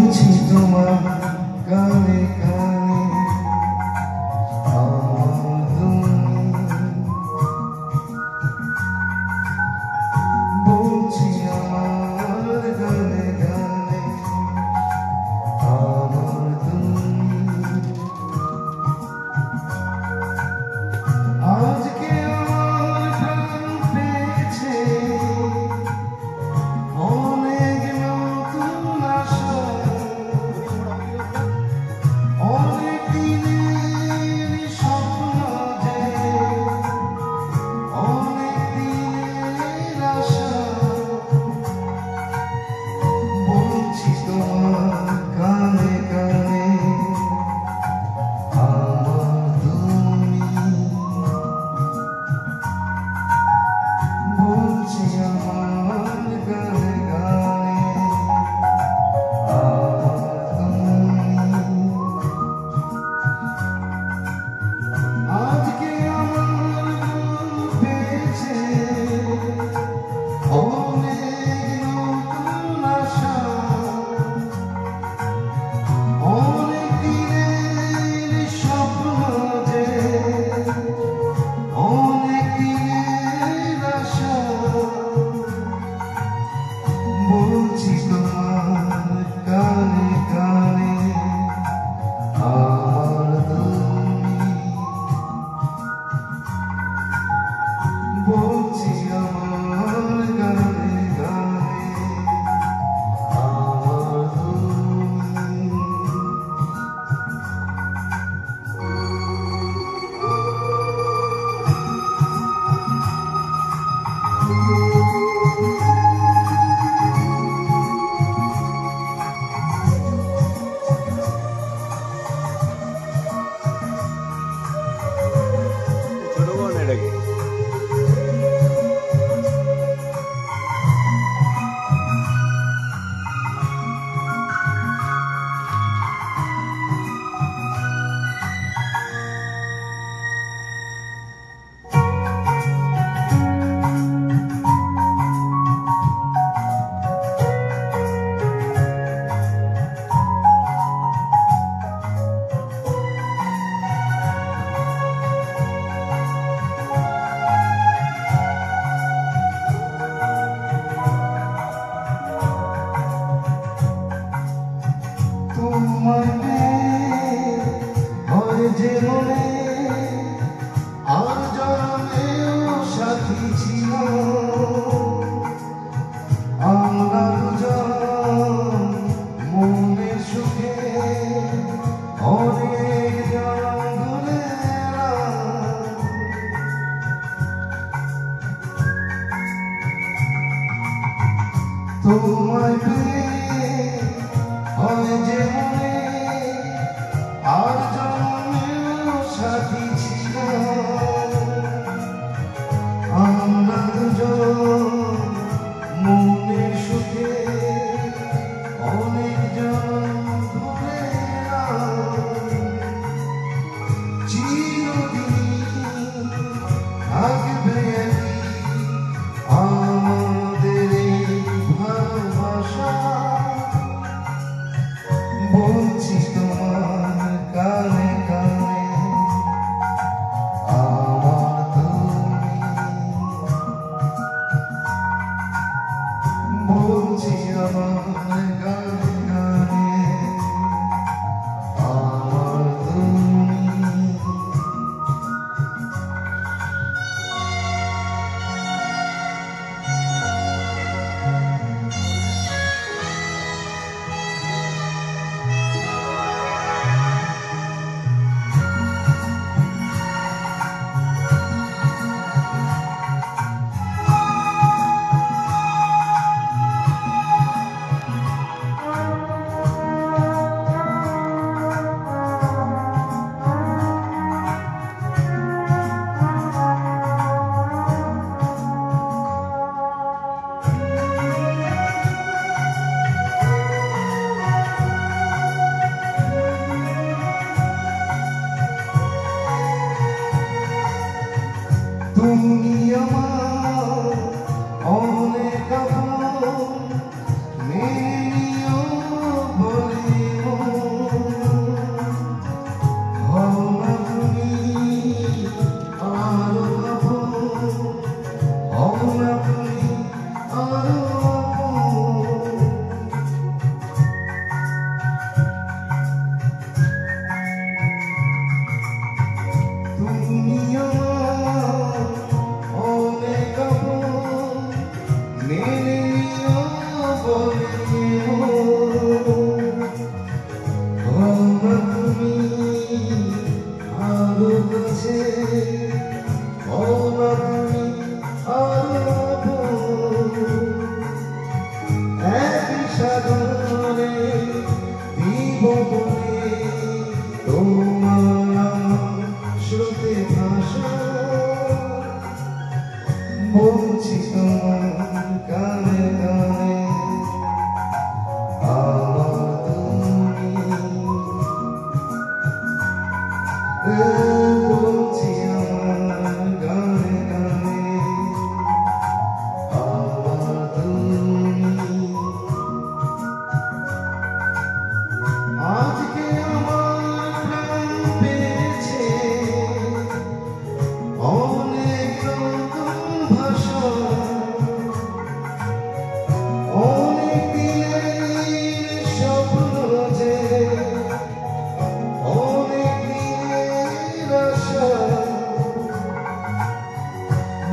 বলছি তোমার কানে কানে বলছি আমার গানে গানে আমার তুমি আজকে আমার প্রাণ পেয়েছে অনেক নতুন আশা অনেক দিনের স্বপ্ন যে অনেক দিনের আশা বলছি তোমার কানে কানে আমার তুমি বলছি আমার গানে গানে আমার তুমি আজকে আমার মন পেয়েছে অনেক নতুন আশা অনেক দিনের স্বপ্ন যে অনেক দিনের আশা বলছি তোমার কানে কানে আমার তুমি বলছি আমার গানে গানে আমার তুমি ছোট বোন এটাকে তোমায় পেয়ে হয় যে মনে আর জন্মেও সাথী ছিল আমরা দুজন মনের সুখে অনেক জঙ্গলে তোমায় পেয়ে হয় যে মনে আর জন্মেও সাথী ছিল আমরা দুজন মনের সুখে অনেক জন ধরে চিরদিন থাকবে আমাদের এই ভালোবাসা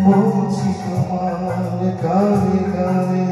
বলছি তোমার কানে কানে